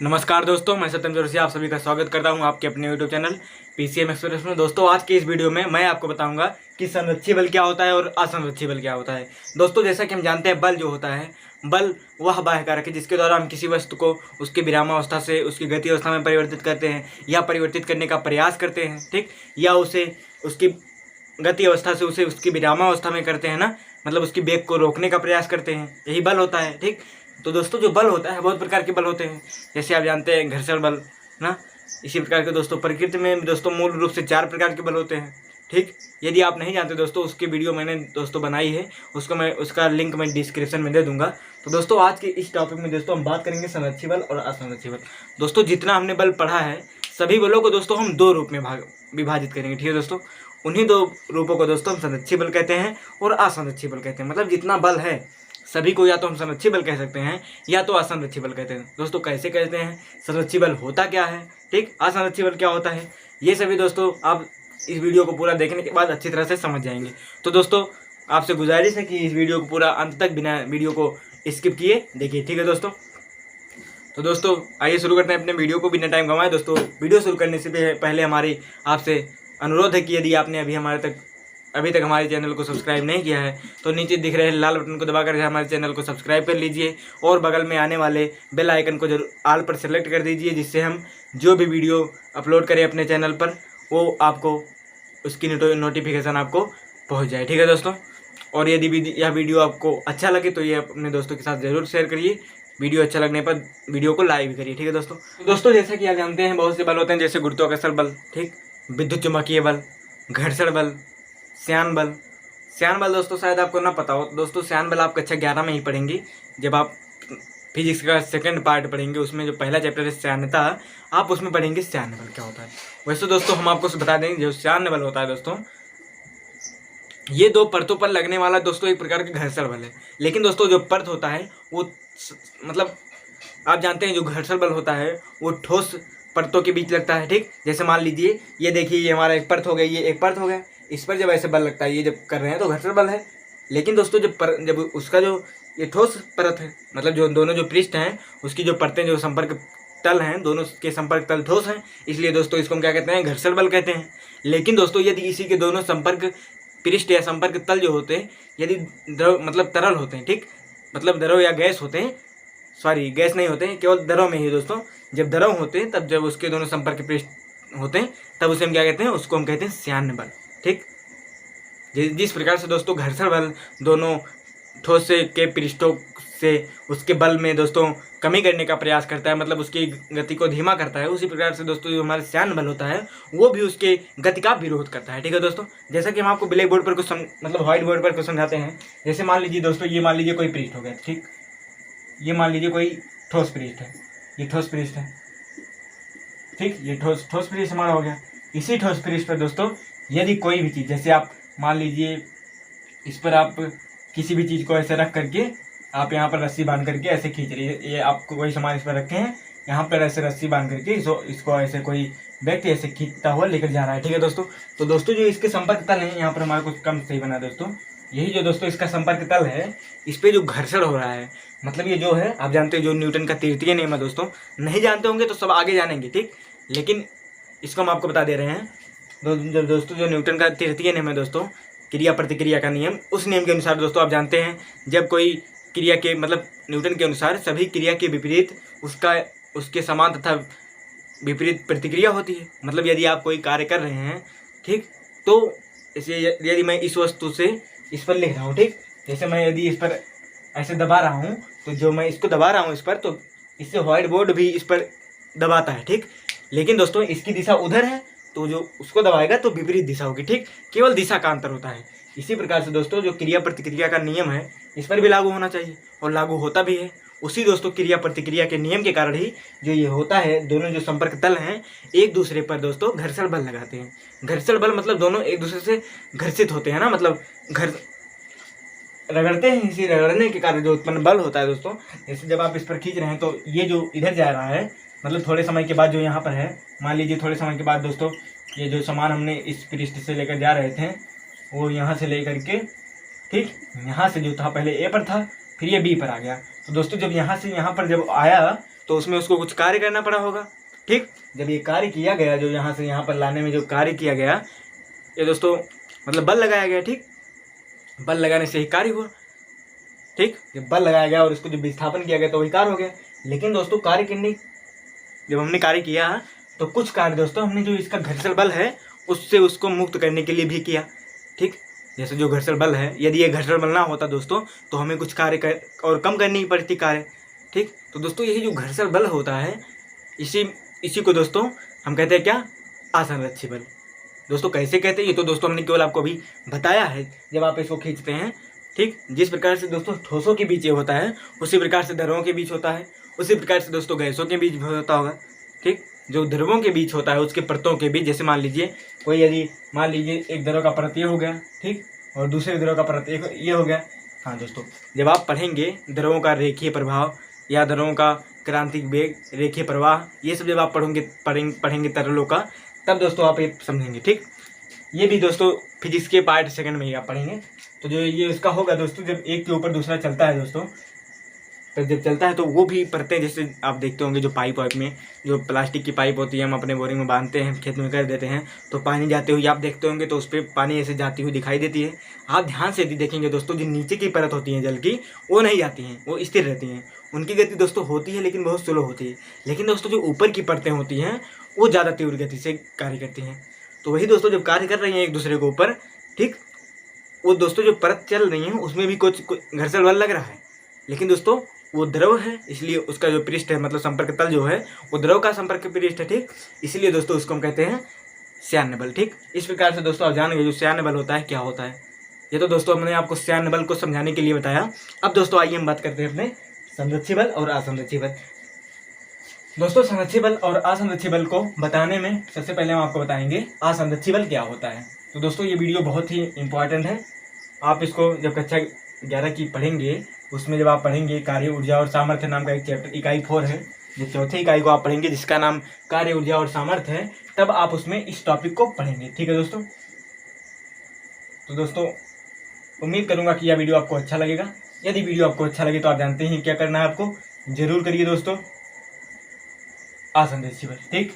नमस्कार दोस्तों, मैं सत्यम जोशी आप सभी का स्वागत करता हूं आपके अपने यूट्यूब चैनल पीसीएम एक्सप्रेस में। दोस्तों, आज के इस वीडियो में मैं आपको बताऊंगा कि संरक्षी बल क्या होता है और असंरक्षी बल क्या होता है। दोस्तों, जैसा कि हम जानते हैं, बल जो होता है, बल वह बाह्य कारक है जिसके द्वारा हम किसी वस्तु को उसकी विरामावस्था से उसकी गति अवस्था में परिवर्तित करते हैं या परिवर्तित करने का प्रयास करते हैं, ठीक, या उसे उसकी गति अवस्था से उसे उसकी विरामावस्था में करते हैं ना, मतलब उसकी वेग को रोकने का प्रयास करते हैं, यही बल होता है, ठीक। तो दोस्तों, जो बल होता है बहुत प्रकार के बल होते हैं, जैसे आप जानते हैं घर्षण बल ना। इसी प्रकार के दोस्तों प्रकृति में दोस्तों मूल रूप से 4 प्रकार के बल होते हैं, ठीक। यदि आप नहीं जानते दोस्तों, उसकी वीडियो मैंने दोस्तों बनाई है, उसका लिंक मैं डिस्क्रिप्शन में दे दूंगा। तो दोस्तों, आज के इस टॉपिक में दोस्तों हम बात करेंगे संरक्षी बल और असंरक्षी बल। दोस्तों, जितना हमने बल पढ़ा है सभी बलों को दोस्तों हम 2 रूप में विभाजित करेंगे, ठीक है दोस्तों। उन्हीं 2 रूपों को दोस्तों हम संरक्षी बल कहते हैं और असंरक्षी बल कहते हैं। मतलब जितना बल है सभी को या तो हम संरक्षी बल कह सकते हैं या तो असंरक्षी बल कहते हैं। दोस्तों, कैसे कहते हैं, संरक्षी बल होता क्या है, ठीक, असंरक्षी बल क्या होता है, ये सभी दोस्तों आप इस वीडियो को पूरा देखने के बाद अच्छी तरह से समझ जाएंगे। तो दोस्तों, आपसे गुजारिश है कि इस वीडियो को पूरा अंत तक बिना वीडियो को स्किप किए देखिए, ठीक है दोस्तों। तो दोस्तों, आइए शुरू करते हैं अपने वीडियो को बिना टाइम गंवाए। दोस्तों, वीडियो शुरू करने से पहले हमारी आपसे अनुरोध है कि यदि आपने अभी तक हमारे चैनल को सब्सक्राइब नहीं किया है तो नीचे दिख रहे लाल बटन को दबाकर हमारे चैनल को सब्सक्राइब कर लीजिए और बगल में आने वाले बेल आइकन को जरूर ऑल पर सेलेक्ट कर दीजिए, जिससे हम जो भी वीडियो अपलोड करें अपने चैनल पर वो आपको उसकी नोटिफिकेशन आपको पहुंच जाए, ठीक है दोस्तों। और यदि यह वीडियो आपको अच्छा लगे तो ये अपने दोस्तों के साथ ज़रूर शेयर करिए। वीडियो अच्छा लगने पर वीडियो को लाइक भी करिए, ठीक है दोस्तों। तो दोस्तों, जैसा कि आप जानते हैं बहुत से बल होते हैं, जैसे गुरुत्वाकर्षण बल, ठीक, विद्युत चुम्बकीय बल, घर्षण बल, श्यान बल। श्यान बल दोस्तों शायद आपको ना पता हो। दोस्तों, श्यान बल आप कक्षा 11 में ही पढ़ेंगे, जब आप फिजिक्स का सेकंड पार्ट पढ़ेंगे, उसमें जो पहला चैप्टर है श्यानता, आप उसमें पढ़ेंगे श्यान बल क्या होता है। वैसे दोस्तों, हम आपको बता दें जो श्यान बल होता है दोस्तों, ये 2 परतों पर लगने वाला दोस्तों एक प्रकार का घर्षण बल है। लेकिन दोस्तों, जो परत होता है वो मतलब आप जानते हैं जो घर्षण बल होता है वो ठोस परतों के बीच लगता है, ठीक। जैसे मान लीजिए ये देखिए, ये हमारा एक परत हो गया, ये एक परत हो गया, इस पर जब ऐसे बल लगता है, ये जब कर रहे हैं तो घर्षण बल है। लेकिन दोस्तों, जब उसका जो ये ठोस परत है, मतलब जो दोनों जो पृष्ठ हैं उसकी जो परतें जो संपर्क तल हैं, दोनों के संपर्क तल ठोस हैं, इसलिए दोस्तों इसको हम क्या कहते हैं, घर्षण बल कहते हैं। लेकिन दोस्तों, यदि इसी के दोनों संपर्क पृष्ठ या संपर्क तल जो होते हैं यदि द्रव मतलब तरल होते हैं, ठीक, मतलब द्रव या गैस होते हैं, सॉरी गैस नहीं होते हैं, केवल द्रव में ही दोस्तों, जब द्रव होते हैं तब जब उसके दोनों संपर्क पृष्ठ होते हैं तब उसे हम क्या कहते हैं, उसको हम कहते हैं श्यान बल, ठीक। जिस प्रकार से दोस्तों घर्षण बल दोनों ठोस के पृष्ठों से उसके बल में दोस्तों कमी करने का प्रयास करता है, मतलब उसकी गति को धीमा करता है, उसी प्रकार से दोस्तों जो हमारा श्यान बल होता है वो भी उसके गति का विरोध करता है, ठीक है दोस्तों। जैसा कि हम आपको ब्लैक बोर्ड पर कुछ मतलब व्हाइट बोर्ड पर कुछ समझाते हैं। जैसे मान लीजिए दोस्तों, ये मान लीजिए कोई पृष्ठ हो गया, ठीक, ये मान लीजिए कोई ठोस पृष्ठ है, ये ठोस पृष्ठ है, ठीक, ये ठोस पृष्ठ हमारा हो गया। इसी ठोस पृष्ठ पर दोस्तों यदि कोई भी चीज़, जैसे आप मान लीजिए इस पर आप किसी भी चीज़ को ऐसे रख करके आप यहाँ पर रस्सी बांध करके ऐसे खींच रही है, ये आपको कोई सामान इस पर रखे हैं, यहाँ पर ऐसे रस्सी बांध करके इसको ऐसे कोई व्यक्ति ऐसे खींचता हुआ लेकर जा रहा है, ठीक है दोस्तों। तो दोस्तों, जो इसके संपर्क तल है, यहाँ पर हमारा कुछ कम सही बना दोस्तों, यही जो दोस्तों इसका संपर्क तल है, इस पर जो घर्षण हो रहा है, मतलब ये जो है आप जानते हैं जो न्यूटन का तृतीय नियम है दोस्तों, नहीं जानते होंगे तो सब आगे जानेंगे, ठीक, लेकिन इसको हम आपको बता दे रहे हैं। दोस्तों, जो न्यूटन का तृतीय नियम है दोस्तों, क्रिया प्रतिक्रिया का नियम, उस नियम के अनुसार दोस्तों आप जानते हैं जब कोई क्रिया के मतलब न्यूटन के अनुसार सभी क्रिया के विपरीत उसके समान तथा विपरीत प्रतिक्रिया होती है। मतलब यदि आप कोई कार्य कर रहे हैं, ठीक, तो इसे यदि मैं इस वस्तु से इस पर लिख रहा हूँ, ठीक, जैसे मैं यदि इस पर ऐसे दबा रहा हूँ तो जो मैं इसको दबा रहा हूँ इस पर, तो इससे व्हाइट बोर्ड भी इस पर दबाता है, ठीक। लेकिन दोस्तों इसकी दिशा उधर है तो जो उसको दबाएगा तो विपरीत दिशा होगी, ठीक, केवल दिशा का अंतर होता है। इसी प्रकार से दोस्तों जो क्रिया प्रतिक्रिया का नियम है इस पर भी लागू होना चाहिए और लागू होता भी है। उसी दोस्तों क्रिया प्रतिक्रिया के नियम के कारण ही जो ये होता है, दोनों जो संपर्क तल हैं एक दूसरे पर दोस्तों घर्षण बल लगाते हैं। घर्षण बल मतलब दोनों एक दूसरे से घर्षित होते हैं ना, मतलब रगड़ते हैं, इसी रगड़ने के कारण जो उत्पन्न बल होता है दोस्तों, जैसे जब आप इस पर खींच रहे हैं तो ये जो इधर जा रहा है, मतलब थोड़े समय के बाद जो यहाँ पर है, मान लीजिए थोड़े समय के बाद दोस्तों ये जो सामान हमने इस पृष्ठ से लेकर जा रहे थे वो यहाँ से लेकर के, ठीक, यहाँ से जो था पहले ए पर था, फिर ये बी पर आ गया। तो दोस्तों जब यहाँ से यहाँ पर जब आया तो उसमें उसको कुछ कार्य करना पड़ा होगा, ठीक। जब ये कार्य किया गया, जो यहाँ से यहाँ पर लाने में जो कार्य किया गया, ये दोस्तों मतलब बल लगाया गया, ठीक। बल लगाने से ही कार्य हुआ, ठीक। जब बल लगाया गया और इसको जब विस्थापन किया गया तो वही कार्य हो गया। लेकिन दोस्तों कार्य करने जब हमने कार्य किया तो कुछ कार्य दोस्तों हमने जो इसका घर्षण बल है उससे उसको मुक्त करने के लिए भी किया, ठीक। जैसे जो घर्षण बल है, यदि ये घर्षण बल ना होता दोस्तों तो हमें कुछ कार्य और कम करनी पड़ती कार्य, ठीक। तो दोस्तों यही जो घर्षण बल होता है इसी को दोस्तों हम कहते हैं क्या, असंरक्षी बल। दोस्तों कैसे कहते हैं ये तो दोस्तों हमने केवल आपको अभी बताया है जब आप इसको खींचते हैं, ठीक। जिस प्रकार से दोस्तों ठोसों के बीच ये होता है उसी प्रकार से द्रवों के बीच होता है, उसी प्रकार से दोस्तों गैसों के बीच होता होगा, ठीक। जो द्रवों के बीच होता है उसके परतों के बीच, जैसे मान लीजिए कोई यदि मान लीजिए एक द्रव का परत ये हो गया, ठीक, और दूसरे द्रव का परत ये हो गया। हाँ दोस्तों जब आप पढ़ेंगे द्रवों का रेखीय प्रभाव या द्रवों का क्रांतिक वेग, रेखीय प्रवाह, ये सब जब आप पढ़ेंगे तरलों का, तब दोस्तों आप ये समझेंगे, ठीक। ये भी दोस्तों फिजिक्स के पार्ट सेकंड में ही आप पढ़ेंगे। तो जो ये इसका होगा दोस्तों, जब एक के ऊपर दूसरा चलता है दोस्तों, तो जब चलता है तो वो भी परतें, जैसे आप देखते होंगे जो पाइप वाइप में जो प्लास्टिक की पाइप होती है हम अपने बोरिंग में बांधते हैं, खेत में कर देते हैं, तो पानी जाते हुए आप देखते होंगे तो उस पर पानी ऐसे जाती हुई दिखाई देती है। आप ध्यान से यदि देखेंगे दोस्तों, जो नीचे की परत होती है जल की वो नहीं जाती हैं, वो स्थिर रहती हैं। उनकी गति दोस्तों होती है लेकिन बहुत स्लो होती है। लेकिन दोस्तों जो ऊपर की परतें होती हैं वो ज़्यादा तीव्र गति से कार्य करती हैं। तो वही दोस्तों जब कार्य कर रही हैं एक दूसरे के ऊपर, ठीक, वो दोस्तों जो परत चल रही है उसमें भी कुछ घर्षण बल लग रहा है, लेकिन दोस्तों वो द्रव है इसलिए उसका जो पृष्ठ है मतलब संपर्क तल जो है वो द्रव का संपर्क पृष्ठ है, ठीक। इसलिए दोस्तों उसको हम कहते हैं श्यान बल, ठीक। इस प्रकार से दोस्तों आप जानेंगे जो श्यान बल होता है क्या होता है। ये तो दोस्तों हमने आपको श्यान बल को समझाने के लिए बताया। अब दोस्तों आइए हम बात करते हैं अपने संरक्षी बल और असंरक्षी बल। दोस्तों संरक्षी बल और असंरक्षी बल को बताने में सबसे पहले हम आपको बताएंगे असंरक्षी बल क्या होता है। तो दोस्तों ये वीडियो बहुत ही इंपॉर्टेंट है। आप इसको जब कक्षा 11 की पढ़ेंगे उसमें जब आप पढ़ेंगे कार्य ऊर्जा और सामर्थ्य नाम का एक चैप्टर इकाई 4 है, जब चौथी इकाई को आप पढ़ेंगे जिसका नाम कार्य ऊर्जा और सामर्थ्य है, तब आप उसमें इस टॉपिक को पढ़ेंगे, ठीक है दोस्तों। तो दोस्तों उम्मीद करूंगा कि यह वीडियो आपको अच्छा लगेगा। यदि वीडियो आपको अच्छा लगे तो आप जानते हैं क्या करना है, आपको जरूर करिए दोस्तों असंरक्षी बल, ठीक।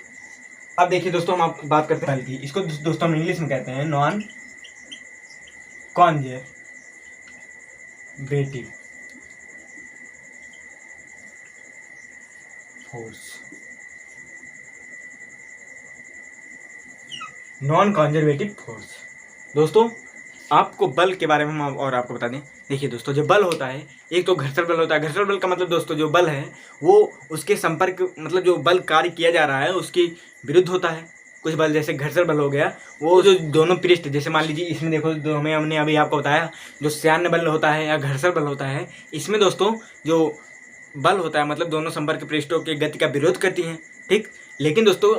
अब देखिए दोस्तों हम आप बात करते हैं बल की। इसको दोस्तों हम इंग्लिश में कहते हैं non conservative force. Non conservative force. दोस्तों आपको बल के बारे में हम और आपको बता दें। देखिए दोस्तों जो बल होता है एक तो घर्षण बल होता है। घर्षण बल का मतलब दोस्तों जो बल है वो उसके संपर्क मतलब जो बल कार्य किया जा रहा है उसके विरुद्ध होता है। कुछ बल जैसे घर्षण बल हो गया वो जो दोनों पृष्ठ, जैसे मान लीजिए इसमें देखो जो हमने अभी आपको बताया जो श्यान बल होता है या घर्षण बल होता है, इसमें दोस्तों जो बल होता है मतलब दोनों संपर्क पृष्ठों की गति का विरोध करती हैं, ठीक। लेकिन दोस्तों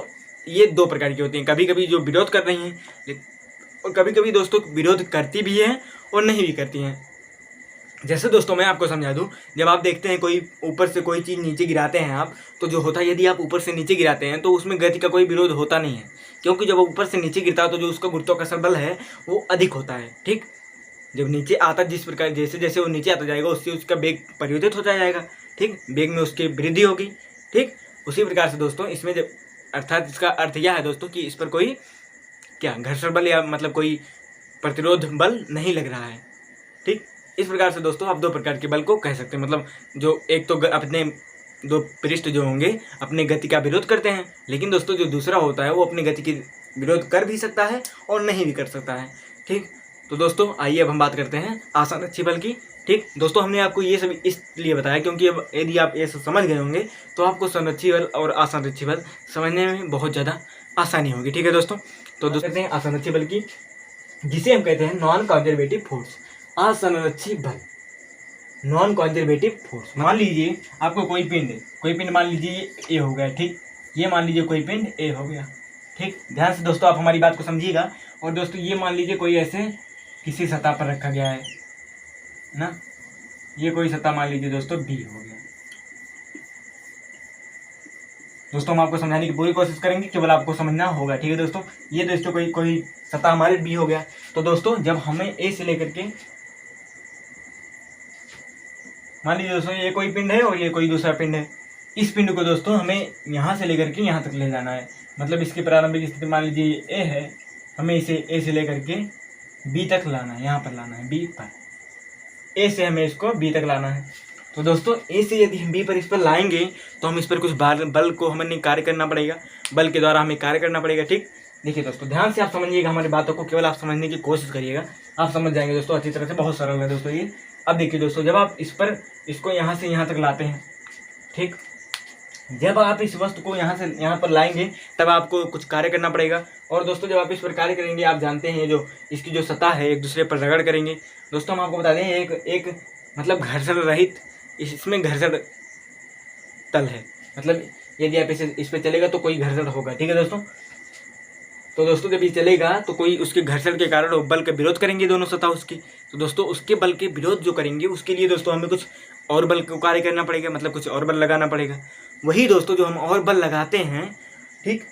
ये दो प्रकार की होती हैं, कभी कभी जो विरोध कर रही हैं और कभी कभी दोस्तों विरोध करती भी हैं और नहीं भी करती हैं। जैसे दोस्तों मैं आपको समझा दूं, जब आप देखते हैं कोई ऊपर से कोई चीज़ नीचे गिराते हैं आप, तो जो होता है यदि आप ऊपर से नीचे गिराते हैं तो उसमें गति का कोई विरोध होता नहीं है, क्योंकि जब ऊपर से नीचे गिरता है तो जो उसका गुरुत्वाकर्षण बल है वो अधिक होता है, ठीक। जब नीचे आता जिस प्रकार जैसे जैसे वो नीचे आता जाएगा उससे उसका वेग परिवर्तित होता जाएगा, ठीक, वेग में उसकी वृद्धि होगी, ठीक। उसी प्रकार से दोस्तों इसमें जब अर्थात इसका अर्थ यह है दोस्तों कि इस पर कोई क्या घर्षण बल या मतलब कोई प्रतिरोध बल नहीं लग रहा है, ठीक। इस प्रकार से दोस्तों आप दो प्रकार के बल को कह सकते हैं, मतलब जो एक तो अपने दो पृष्ठ जो होंगे अपने गति का विरोध करते हैं, लेकिन दोस्तों जो दूसरा होता है वो अपनी गति की विरोध कर भी सकता है और नहीं भी कर सकता है, ठीक। तो दोस्तों आइए अब हम बात करते हैं असंरक्षी बल की, ठीक। दोस्तों हमने आपको ये सब इसलिए बताया क्योंकि अब यदि आप ये सब समझ गए होंगे तो आपको संरक्षी बल और असंरक्षी बल समझने में बहुत ज़्यादा आसानी होगी, ठीक है दोस्तों। तो दोस्तों कहते हैं असंरक्षी बल की, जिसे हम कहते हैं नॉन कंजर्वेटिव फोर्स। असंरक्षी बल नॉन कंजर्वेटिव फोर्स। मान लीजिए आपको कोई पिंड मान लीजिए ए हो गया, ठीक। ये मान लीजिए कोई पिंड ए हो गया, ठीक। ध्यान से दोस्तों आप हमारी बात को समझिएगा। और दोस्तों ये मान लीजिए कोई ऐसे किसी सतह पर रखा गया है ना, ये कोई सतह मान लीजिए दोस्तों बी हो गया। दोस्तों हम आपको समझाने की पूरी कोशिश करेंगे, केवल आपको समझना होगा, ठीक है दोस्तों। ये दोस्तों कोई सतह हमारे बी हो गया। तो दोस्तों जब हमें ए से लेकर के मान लीजिए दोस्तों ये कोई पिंड है और ये कोई दूसरा पिंड है। इस पिंड को दोस्तों हमें यहाँ से लेकर के यहाँ तक ले जाना है। मतलब इसकी प्रारंभिक स्थिति मान लीजिए ये ए है, हमें इसे ए से लेकर के बी तक लाना है, यहाँ पर लाना है बी पर। ए से हमें इसको बी तक लाना है। तो दोस्तों ए से यदि हम बी पर इस पर लाएंगे तो हम इस पर कुछ बल को हमें कार्य करना पड़ेगा, बल के द्वारा हमें कार्य करना पड़ेगा। ठीक, देखिए दोस्तों ध्यान से आप समझिएगा हमारी बातों को, केवल आप समझने की कोशिश करिएगा, आप समझ जाएंगे दोस्तों अच्छी तरह से। बहुत सरल है दोस्तों ये। अब देखिए दोस्तों, जब आप इसको यहाँ से यहाँ तक लाते हैं, ठीक, जब आप इस वस्तु को यहाँ से यहाँ पर लाएंगे तब आपको कुछ कार्य करना पड़ेगा। और दोस्तों जब आप इस पर कार्य करेंगे, आप जानते हैं जो इसकी जो सतह है एक दूसरे पर रगड़ करेंगे। दोस्तों हम आपको बता दें एक मतलब घर्षण रहित, इसमें घर्षण तल है। मतलब यदि आप इस पर चलेगा तो कोई घर्षण होगा। ठीक है दोस्तों, तो दोस्तों जब ये चलेगा तो कोई उसके घर्षण के कारण वो बल का विरोध करेंगे दोनों सतह उसकी। तो दोस्तों उसके बल के विरोध जो करेंगे उसके लिए दोस्तों हमें कुछ और बल को कार्य करना पड़ेगा, मतलब कुछ और बल लगाना पड़ेगा। वही दोस्तों जो हम और बल लगाते हैं, ठीक,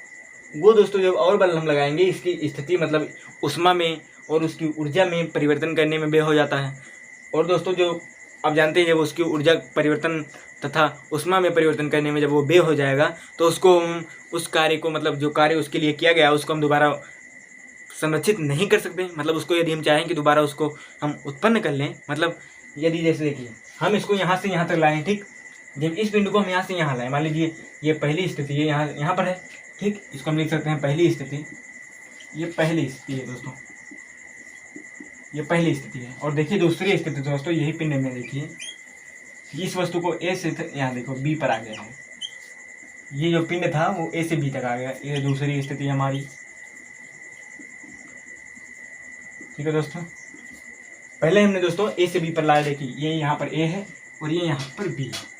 वो दोस्तों जब और बल हम लगाएंगे इसकी स्थिति मतलब उष्मा में और उसकी ऊर्जा में परिवर्तन करने में व्यय हो जाता है। और दोस्तों जो आप जानते हैं जब उसकी ऊर्जा परिवर्तन तथा उष्मा में परिवर्तन करने में जब वो व्यय हो जाएगा तो उसको हम उस कार्य को मतलब जो कार्य उसके लिए किया गया उसको हम दोबारा संरक्षित नहीं कर सकते। मतलब उसको यदि हम चाहें कि दोबारा उसको हम उत्पन्न कर लें, मतलब यदि जैसे देखिए हम इसको यहाँ से यहाँ तक लाएं, ठीक, जब इस बिंदु को हम यहाँ से यहाँ लाएं, मान लीजिए ये पहली स्थिति है, यहाँ पर है, ठीक, इसको हम लिख सकते हैं पहली स्थिति। ये पहली स्थिति है दोस्तों, ये पहली स्थिति है। और देखिए दूसरी स्थिति दोस्तों यही पिंड में देखिए इस वस्तु को ए से यहाँ देखो बी पर आ गया है। ये जो पिंड था वो ए से बी तक आ गया, ये दूसरी स्थिति हमारी। ठीक है दोस्तों, पहले हमने दोस्तों ए से बी पर लाया, देखिए ये यहाँ पर ए है और ये यहाँ पर बी है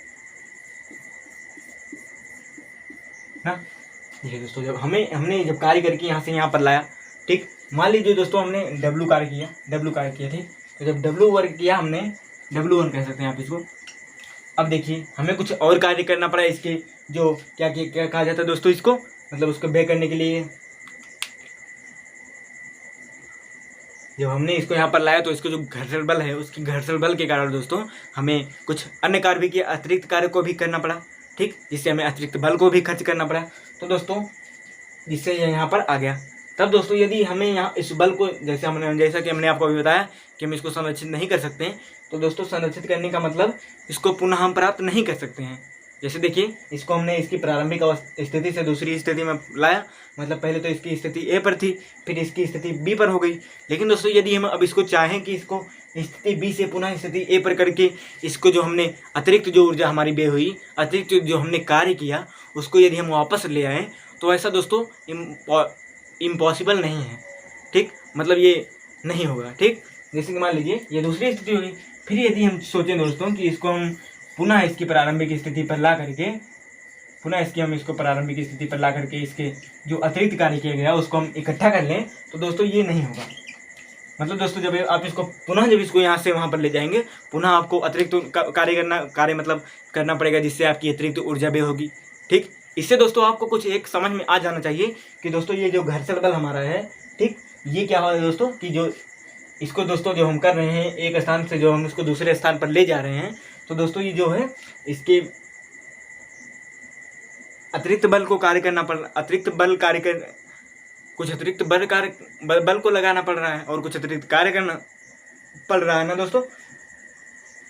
ना। देखिए दोस्तों जब हमने जब कार्य करके यहाँ से यहाँ पर लाया, ठीक, मान लीजिए दोस्तों हमने डब्लू कार्य किया, ठीक, तो जब डब्लू वर्क किया हमने, W1 कह सकते हैं आप इसको। अब देखिए हमें कुछ और कार्य करना पड़ा इसके, जो क्या कहा जाता है दोस्तों इसको, मतलब उसको व्यय करने के लिए जब हमने इसको यहाँ पर लाया तो इसको जो घर्षण बल है उसकी घर्षण बल के कारण दोस्तों हमें कुछ अन्य कार्य भी किया, अतिरिक्त कार्य को भी करना पड़ा, ठीक, जिससे हमें अतिरिक्त बल को भी खर्च करना पड़ा। तो दोस्तों जिससे यहाँ पर आ गया। तब दोस्तों यदि हमें यहाँ इस बल को जैसा कि हमने आपको अभी बताया कि हम इसको संरक्षित नहीं कर सकते हैं, तो दोस्तों संरक्षित करने का मतलब इसको पुनः हम प्राप्त नहीं कर सकते हैं। जैसे देखिए इसको हमने इसकी प्रारंभिक स्थिति से दूसरी स्थिति में लाया, मतलब पहले तो इसकी स्थिति ए पर थी, फिर इसकी स्थिति बी पर हो गई। लेकिन दोस्तों यदि हम अब इसको चाहें कि इसको स्थिति बी से पुनः स्थिति ए पर करके इसको जो हमने अतिरिक्त जो ऊर्जा हमारी व्यय हुई, अतिरिक्त जो हमने कार्य किया उसको यदि हम वापस ले आएँ तो ऐसा दोस्तों इम्पॉसिबल नहीं है। ठीक, मतलब ये नहीं होगा। ठीक, जैसे कि मान लीजिए ये दूसरी स्थिति होगी, फिर यदि हम सोचें दोस्तों कि इसको हम पुनः इसकी प्रारंभिक स्थिति पर ला करके प्रारंभिक स्थिति पर ला करके इसके जो अतिरिक्त कार्य किया गया उसको हम इकट्ठा कर लें, तो दोस्तों ये नहीं होगा। मतलब दोस्तों जब आप इसको पुनः जब इसको यहाँ से वहाँ पर ले जाएंगे, पुनः आपको अतिरिक्त कार्य मतलब करना पड़ेगा, जिससे आपकी अतिरिक्त ऊर्जा व्यय होगी। ठीक, इससे दोस्तों आपको कुछ एक समझ में आ जाना चाहिए कि दोस्तों ये जो घर्षण बल हमारा है, ठीक, ये क्या है दोस्तों कि जो इसको दोस्तों जो हम कर रहे हैं एक स्थान से जो हम इसको दूसरे स्थान पर ले जा रहे हैं, तो दोस्तों ये जो है इसके अतिरिक्त बल को कार्य करना पड़ कुछ अतिरिक्त बल को लगाना पड़ रहा है और कुछ अतिरिक्त कार्य करना पड़ रहा है ना दोस्तों।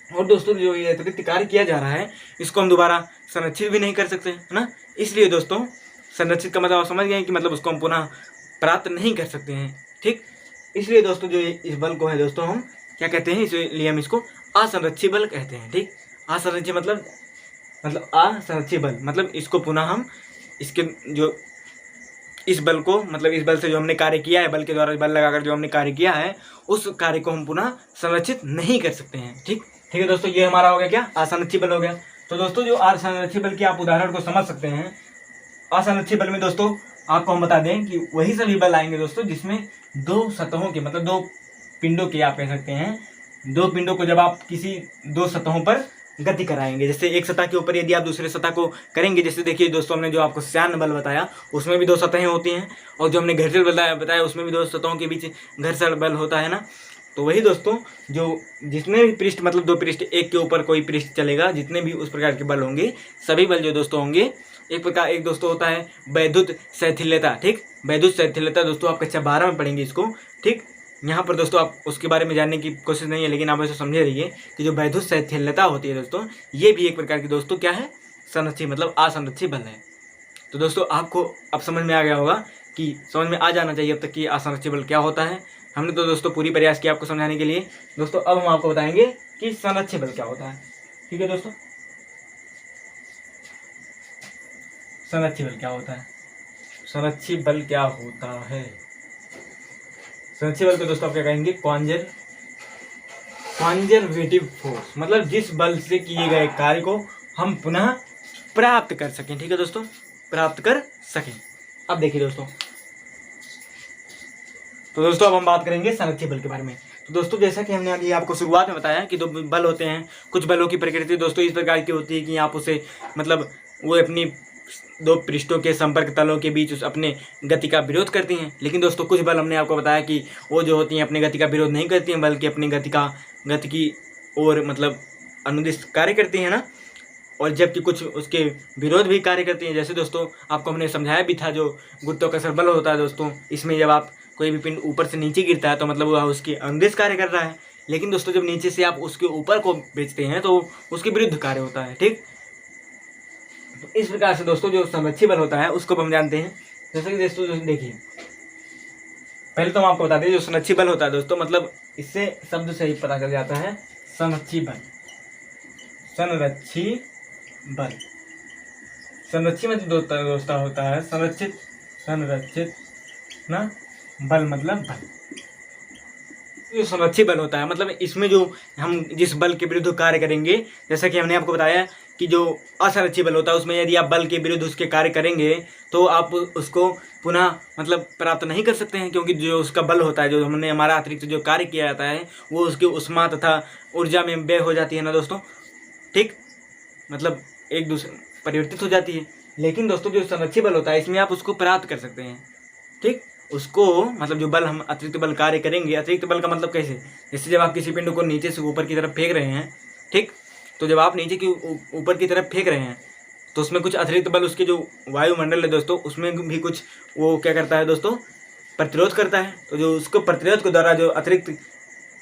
और दोस्तों जो ये अतिरिक्त कार्य किया जा रहा है इसको हम दोबारा संरक्षित भी नहीं कर सकते, है ना। इसलिए दोस्तों संरक्षित का मतलब आप समझ गए कि मतलब उसको हम पुनः प्राप्त नहीं कर सकते हैं। ठीक, इसलिए दोस्तों जो इस बल को है दोस्तों हम क्या कहते हैं, इसलिए हम इसको असंरक्षित बल कहते हैं। ठीक, असंरक्षित मतलब असंरक्षित बल मतलब इसको पुनः हम इसके जो इस बल को मतलब इस बल से जो हमने कार्य किया है, बल के द्वारा बल लगाकर जो हमने कार्य किया है, उस कार्य को हम पुनः संरक्षित नहीं कर सकते हैं। ठीक है दोस्तों, ये हमारा हो गया क्या, असंरक्षित बल हो गया। तो दोस्तों जो असंरक्षित बल के आप उदाहरण को समझ सकते हैं। असंरक्षित बल में दोस्तों आपको हम बता दें कि वही सभी बल आएंगे दोस्तों जिसमें दो सतहों के मतलब दो पिंडों के आप कह सकते हैं, दो पिंडों को जब आप किसी दो सतहों पर गति कराएंगे। जैसे एक सतह के ऊपर यदि आप दूसरे सतह को करेंगे, जैसे देखिए दोस्तों हमने जो आपको श्यान बल बताया उसमें भी दो सतहें होती हैं, और जो हमने घर्षण बल बताया उसमें भी दो सतहों के बीच घर्षण बल होता है ना। तो वही दोस्तों, जो जितने भी पृष्ठ मतलब 2 पृष्ठ एक के ऊपर कोई पृष्ठ चलेगा, जितने भी उस प्रकार के बल होंगे, सभी बल जो दोस्तों होंगे एक दोस्तों होता है वैद्युत शैथिल्यता। ठीक, वैद्युत शैथिल्यता दोस्तों आप कक्षा 12 में पढ़ेंगे इसको। ठीक, यहाँ पर दोस्तों आप उसके बारे में जानने की कोशिश नहीं है, लेकिन आप ऐसे समझे रहिए कि जो वैद्युत शैथिल्यता होती है दोस्तों, ये भी एक प्रकार की दोस्तों क्या है, संरक्षित मतलब असंरक्षित बल है। तो दोस्तों आपको अब समझ में आ गया होगा कि समझ में आ जाना चाहिए अब तक कि असंरक्षित बल क्या होता है। हमने तो दोस्तों पूरी प्रयास किया आपको समझाने के लिए। दोस्तों अब हम आपको बताएंगे कि संरक्षित बल क्या होता है। ठीक है दोस्तों, संरक्षित बल क्या होता है। संरक्षित बल क्या होता है, संरक्षित बल को दोस्तों आप क्या कहेंगे, कॉन्जर्वेटिव फोर्स, मतलब जिस बल से किए गए कार्य को हम पुनः प्राप्त कर सकें। ठीक है दोस्तों, प्राप्त कर सकें। अब देखिए दोस्तों, तो दोस्तों अब हम बात करेंगे संरक्षित बल के बारे में। तो दोस्तों जैसा कि हमने अभी आपको शुरुआत में बताया कि 2 बल होते हैं। कुछ बलों की प्रकृति दोस्तों इस प्रकार की होती है कि आप उसे मतलब वो अपनी 2 पृष्ठों के संपर्क तलों के बीच उस अपने गति का विरोध करती हैं। लेकिन दोस्तों कुछ बल हमने आपको बताया कि वो जो होती हैं अपनी गति का विरोध नहीं करती हैं, बल्कि अपनी गति की ओर मतलब अनुदिश कार्य करती हैं ना, और जबकि कुछ उसके विरोध भी कार्य करती हैं। जैसे दोस्तों आपको हमने समझाया भी था, जो गुरुत्वाकर्षण बल होता है दोस्तों, इसमें जब आप कोई भी पिंड ऊपर से नीचे गिरता है तो मतलब वह उसकी अनुदिश कार्य कर रहा है। लेकिन दोस्तों जब नीचे से आप उसके ऊपर को भेजते हैं तो उसके विरुद्ध कार्य होता है। ठीक, तो इस प्रकार से दोस्तों जो संरक्षित बल होता है उसको हम जानते हैं। जैसे कि दोस्तों देखिए, पहले तो हम आपको बता दें जो संरक्षित बल होता है दोस्तों, मतलब इससे शब्द से ही पता चल जाता है संरक्षित बल। संरक्षित बल, संरक्षित में दोस्तों होता है संरक्षित ना बल मतलब बल। जो संरक्षित बल होता है मतलब इसमें जो हम जिस बल के विरुद्ध कार्य करेंगे, जैसा कि हमने आपको बताया कि जो असंरक्षित बल होता है उसमें यदि आप बल के विरुद्ध उसके कार्य करेंगे तो आप उसको पुनः मतलब प्राप्त नहीं कर सकते हैं, क्योंकि जो उसका बल होता है, जो हमने हमारा अतिरिक्त जो कार्य किया जाता है वो उसकी उष्मा तथा ऊर्जा में व्यय हो जाती है ना दोस्तों। ठीक, मतलब एक दूसरे परिवर्तित हो जाती है। लेकिन दोस्तों जो संरक्षित बल होता है इसमें आप उसको प्राप्त कर सकते हैं। ठीक, उसको मतलब जो बल हम अतिरिक्त बल कार्य करेंगे, अतिरिक्त बल का मतलब कैसे, जैसे जब आप किसी पिंड को नीचे से ऊपर की तरफ फेंक रहे हैं, ठीक, तो जब आप नीचे की ऊपर की तरफ फेंक रहे हैं तो उसमें कुछ अतिरिक्त बल, उसके जो वायुमंडल है दोस्तों उसमें भी कुछ वो क्या करता है दोस्तों, प्रतिरोध करता है। तो जो उसको प्रतिरोध के द्वारा जो अतिरिक्त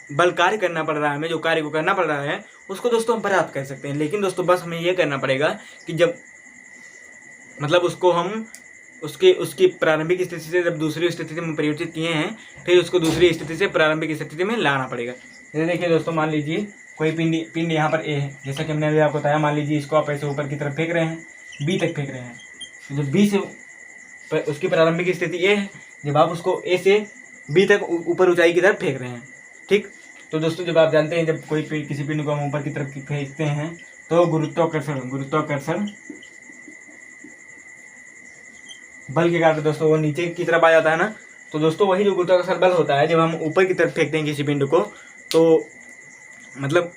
बल कार्य करना पड़ रहा है, हमें जो कार्य को करना पड़ रहा है उसको दोस्तों हम प्राप्त कर सकते हैं। लेकिन दोस्तों बस हमें यह करना पड़ेगा कि जब मतलब उसको हम उसकी प्रारंभिक स्थिति से जब दूसरी स्थिति में परिवर्तित किए हैं, फिर उसको दूसरी स्थिति से प्रारंभिक स्थिति में लाना पड़ेगा। जैसे देखिए दोस्तों, मान लीजिए कोई पिंड यहाँ पर ए है, जैसा कि हमने अभी आपको बताया। मान लीजिए इसको आप ऐसे ऊपर की तरफ फेंक रहे हैं, बी तक फेंक रहे हैं। तो जब बी से उसकी प्रारंभिक स्थिति ए है, जब आप उसको ए से बी तक ऊपर ऊंचाई की तरफ फेंक रहे हैं। ठीक, तो दोस्तों जब आप जानते हैं जब कोई किसी पिंड को हम ऊपर की तरफ फेंकते हैं तो गुरुत्वाकर्षण बल के कारण दोस्तों वो नीचे की तरफ आ जाता है ना। तो दोस्तों वही जो गुरुत्वाकर्षण बल होता है, जब हम ऊपर की तरफ फेंकते हैं किसी पिंड को तो मतलब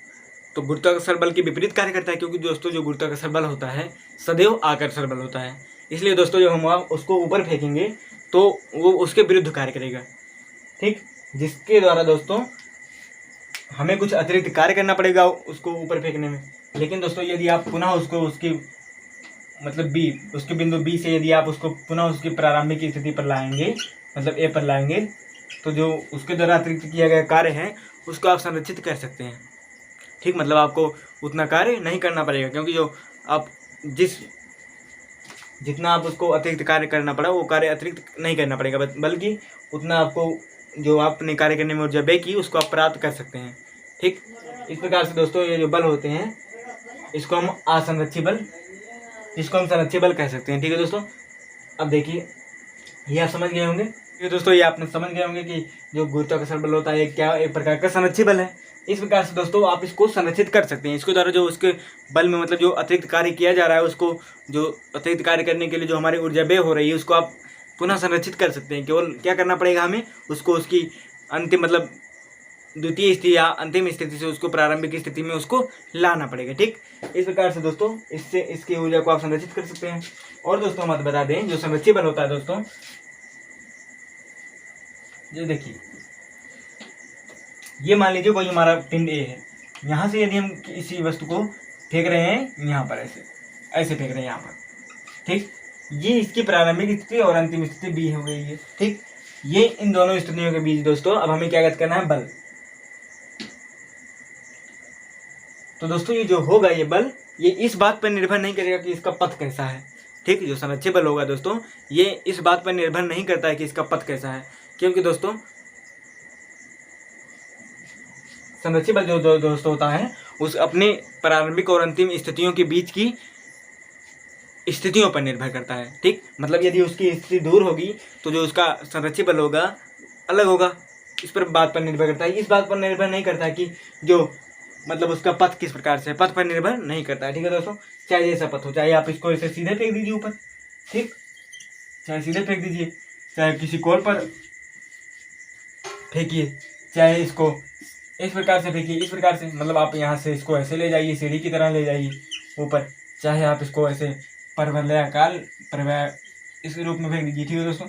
तो गुरुत्वाकर्षण बल के विपरीत कार्य करता है, क्योंकि दोस्तों जो गुरुत्वाकर्षण बल होता है सदैव आकर्षण बल होता है। इसलिए दोस्तों जब हम उसको ऊपर फेंकेंगे तो वो उसके विरुद्ध कार्य करेगा। ठीक, जिसके द्वारा दोस्तों हमें कुछ अतिरिक्त कार्य करना पड़ेगा उसको ऊपर फेंकने में। लेकिन दोस्तों यदि आप पुनः उसको उसकी मतलब बी, उसके बिंदु बी से यदि आप उसको पुनः उसकी प्रारंभिक स्थिति पर लाएंगे, मतलब ए पर लाएंगे, तो जो उसके द्वारा अतिरिक्त किया गया कार्य है उसको आप संरक्षित कर सकते हैं। ठीक, मतलब आपको उतना कार्य नहीं करना पड़ेगा, क्योंकि जो आप जितना आप उसको अतिरिक्त कार्य करना पड़ा वो कार्य अतिरिक्त नहीं करना पड़ेगा, बल्कि उतना आपको जो आपने कार्य करने में ऊर्जा व्यय की उसको आप प्राप्त कर सकते हैं। ठीक, इस प्रकार से दोस्तों ये जो बल होते हैं इसको हम असंरक्षित बल, इसको हम संरक्षित बल कह सकते हैं। ठीक है दोस्तों, अब देखिए ये आप समझ गए होंगे। ये दोस्तों ये आपने समझ गए होंगे कि जो गुरुत्वाकर्षण बल होता है क्या एक प्रकार का संरक्षित बल है। इस प्रकार से दोस्तों आप इसको संरक्षित कर सकते हैं। इसके द्वारा जो उसके बल में मतलब जो अतिरिक्त कार्य किया जा रहा है, उसको जो अतिरिक्त कार्य करने के लिए जो हमारी ऊर्जा व्यय हो रही है उसको आप पुनः संरक्षित कर सकते हैं। केवल क्या करना पड़ेगा, हमें उसको उसकी अंतिम मतलब द्वितीय स्थिति या अंतिम स्थिति से उसको प्रारंभिक स्थिति में उसको लाना पड़ेगा। ठीक, इस प्रकार से दोस्तों इससे इसकी ऊर्जा को आप संरक्षित कर सकते हैं। और दोस्तों हम आपको बता दें जो संरक्षित बल होता है दोस्तों, ये देखिए ये मान लीजिए कोई हमारा पिंड ए है, यहाँ से यदि हम किसी वस्तु को फेंक रहे हैं यहाँ पर, ऐसे फेंक रहे हैं यहाँ पर, ठीक, ये इसकी प्रारंभिक स्थिति और अंतिम स्थिति बी हो गई है, ठीक। ये इन दोनों स्थितियों के बीच दोस्तों अब हमें क्या करना है, बल। तो दोस्तों ये जो होगा ये बल, ये इस बात पर निर्भर नहीं करेगा कि इसका पथ कैसा है, ठीक। जो संरक्षित बल होगा दोस्तों ये इस बात पर निर्भर नहीं करता है कि इसका पथ कैसा है, क्योंकि दोस्तों संरक्षित बल जो दोस्तों होता है उस अपने प्रारंभिक और अंतिम स्थितियों के बीच की स्थितियों पर निर्भर करता है, ठीक। मतलब यदि उसकी स्थिति दूर होगी तो जो उसका संरक्षित बल होगा अलग होगा, इस पर बात पर निर्भर करता है। इस बात पर निर्भर नहीं करता है कि जो मतलब उसका पथ किस प्रकार से, पथ पर निर्भर नहीं करता है, ठीक है दोस्तों। चाहे जैसा पथ हो, चाहे आप इसको ऐसे सीधे फेंक दीजिए ऊपर, ठीक, चाहे सीधे फेंक दीजिए, चाहे किसी कोर पर फेंकिए, चाहे इसको इस प्रकार से फेंकिए, इस प्रकार से, मतलब आप यहाँ से इसको ऐसे ले जाइए, सीढ़ी की तरह ले जाइए ऊपर, चाहे आप इसको ऐसे परवलयाकार इस रूप में फेंक दीजिए, ठीक है दोस्तों।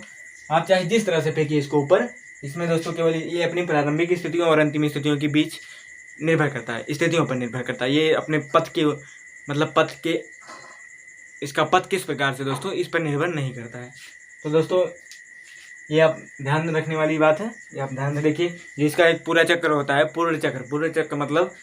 आप चाहे जिस तरह से फेंकिए इसको ऊपर, इसमें दोस्तों केवल ये अपनी प्रारंभिक स्थितियों और अंतिम स्थितियों के बीच निर्भर करता है, स्थितियों पर निर्भर करता है। ये अपने पथ के मतलब पथ के इसका पथ किस प्रकार से दोस्तों इस पर निर्भर नहीं करता है। तो दोस्तों ये आप ध्यान रखने वाली बात है, ये आप ध्यान से देखिए। जो इसका एक पूरा चक्र होता है, पूर्ण चक्र मतलब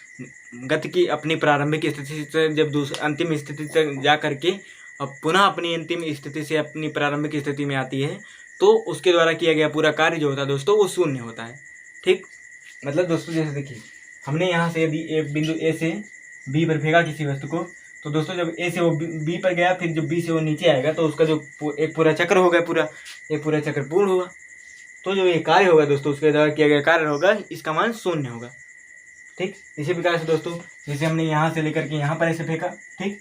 गति की अपनी प्रारंभिक स्थिति से जब अंतिम स्थिति तक जा करके अब पुनः अपनी अंतिम स्थिति से अपनी प्रारंभिक स्थिति में आती है, तो उसके द्वारा किया गया पूरा कार्य जो होता है दोस्तों वो शून्य होता है, ठीक। मतलब दोस्तों जैसे देखिए, हमने यहाँ से यदि एक बिंदु ए से बी पर फेंका किसी वस्तु को, तो दोस्तों जब ए से वो बी पर गया, फिर जो बी से वो नीचे आएगा, तो उसका जो एक पूरा चक्र हो गया, एक पूरा चक्र पूर्ण हुआ। तो जो ये कार्य होगा दोस्तों उसके द्वारा किया गया कार्य होगा, इसका मान शून्य होगा, ठीक। इसी प्रकार से दोस्तों जैसे हमने यहाँ से लेकर के यहाँ पर ऐसे फेंका, ठीक,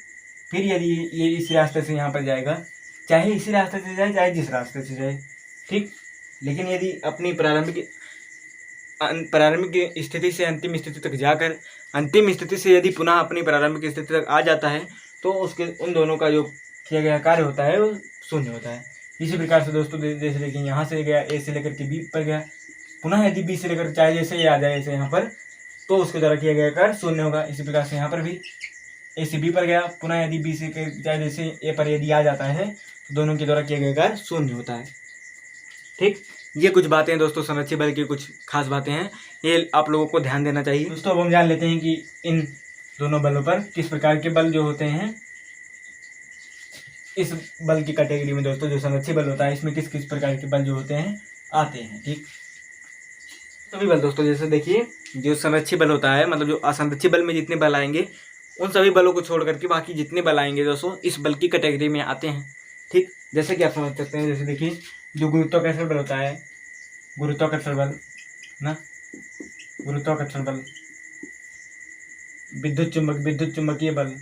फिर यदि ये इस रास्ते से यहाँ पर जाएगा, चाहे इसी रास्ते से जाए चाहे जिस रास्ते से जाए, ठीक। लेकिन यदि अपनी प्रारंभिक स्थिति से अंतिम स्थिति तक जाकर अंतिम स्थिति से यदि पुनः अपनी प्रारंभिक स्थिति तक आ जाता है, तो उसके उन दोनों का जो किया गया कार्य होता है वो शून्य होता है। इसी प्रकार से दोस्तों जैसे देखिए यहाँ से गया ए से लेकर के बी पर गया, पुनः यदि बी से लेकर चाहे जैसे ये आ जाए ऐसे यहाँ पर, तो उसके द्वारा किया गया कार्य शून्य होगा। इसी प्रकार से यहाँ पर भी ए से बी पर गया, पुनः यदि बी से चाहे जैसे ए पर यदि आ जाता है, तो दोनों के द्वारा किया गया कार्य शून्य होता है, ठीक। ये कुछ बातें दोस्तों संरक्षित बल की कुछ खास बातें हैं, ये आप लोगों को ध्यान देना चाहिए दोस्तों। अब हम जान लेते हैं कि इन दोनों बलों पर किस प्रकार के बल जो होते हैं इस बल की कैटेगरी में दोस्तों। जो संरक्षित बल होता है इसमें किस किस प्रकार के बल जो होते हैं आते हैं, ठीक। सभी बल दोस्तों जैसे देखिए, जो संरक्षित बल होता है मतलब जो असंरक्षित बल में जितने बल आएंगे उन सभी बलों को छोड़ करके बाकी जितने बल आएंगे दोस्तों इस बल की कैटेगरी में आते हैं, ठीक। जैसे कि आप समझ सकते हैं, जैसे देखिए जो गुरुत्वाकर्षण बल होता है, गुरुत्वाकर्षण बल ना, गुरुत्वाकर्षण बल, विद्युत चुंबकीय बल,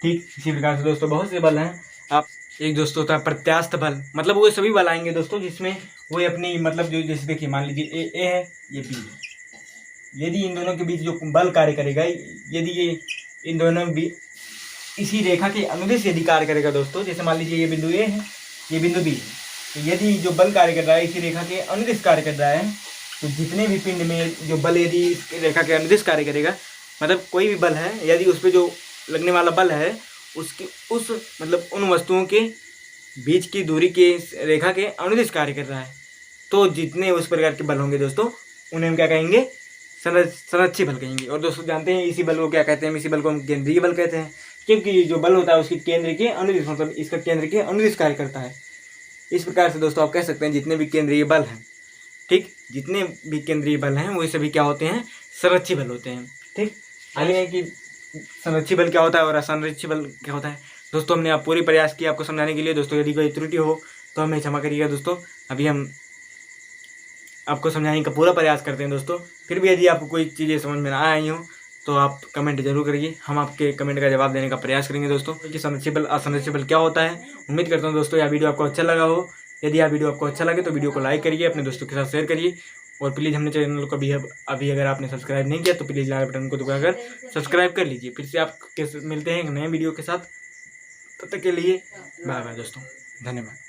ठीक। इसी प्रकार से दोस्तों बहुत से बल हैं। आप एक दोस्तों होता है प्रत्यास्थ बल, मतलब वो सभी बल आएंगे दोस्तों जिसमें वो अपनी मतलब जो जैसे देखिए मान लीजिए ए है ये बी है, यदि इन दोनों के बीच जो बल कार्य करेगा, यदि ये इन दोनों भी इसी रेखा के अनुदिश यदि कार्य करेगा दोस्तों, जैसे मान लीजिए ये बिंदु ए है ये बिंदु बी है, तो यदि जो बल कार्य कर रहा है इसी रेखा के अनुदिश कार्य कर रहा है, तो जितने भी पिंड में जो बल यदि इस रेखा के अनुदिश कार्य करेगा, मतलब कोई भी बल है यदि उस पर जो लगने वाला बल है उसके उस मतलब उन वस्तुओं के बीच की दूरी के रेखा के अनुदिश कार्य कर रहा है, तो जितने उस प्रकार के बल होंगे दोस्तों उन्हें हम क्या कहेंगे, संरक्षित बल कहेंगे। और दोस्तों जानते हैं इसी बल को क्या कहते हैं, इसी बल को हम केंद्रीय बल कहते हैं, क्योंकि जो बल होता है उसके केंद्र के अनुदिश मतलब इसका केंद्र के अनुदिश कार्य करता है। इस प्रकार से दोस्तों आप कह सकते हैं जितने भी केंद्रीय बल हैं, ठीक, जितने भी केंद्रीय बल हैं वो सभी क्या होते हैं, संरक्षित बल होते हैं, ठीक। आइए कि संरक्षित बल क्या होता है और असंरक्षित बल क्या होता है। दोस्तों हमने आप पूरी प्रयास किया आपको समझाने के लिए दोस्तों, यदि कोई त्रुटि हो तो हमें क्षमा करिएगा दोस्तों। अभी हम आपको समझाने का पूरा प्रयास करते हैं दोस्तों, फिर भी यदि आपको कोई चीज़ें समझ में ना आई हो तो आप कमेंट जरूर करिए, हम आपके कमेंट का जवाब देने का प्रयास करेंगे दोस्तों कि संरक्षित बल असंरक्षित बल क्या होता है। उम्मीद करता हूँ दोस्तों यह वीडियो आपको अच्छा लगा हो। यदि यह वीडियो आपको अच्छा लगे तो वीडियो को लाइक करिए, अपने दोस्तों के साथ शेयर करिए, और प्लीज़ हमने चैनल को अभी अगर आपने सब्सक्राइब नहीं किया तो प्लीज़ लाल बटन को दबाकर सब्सक्राइब कर लीजिए। फिर से आप मिलते हैं एक नए वीडियो के साथ, तब तक के लिए बाय बाय दोस्तों, धन्यवाद।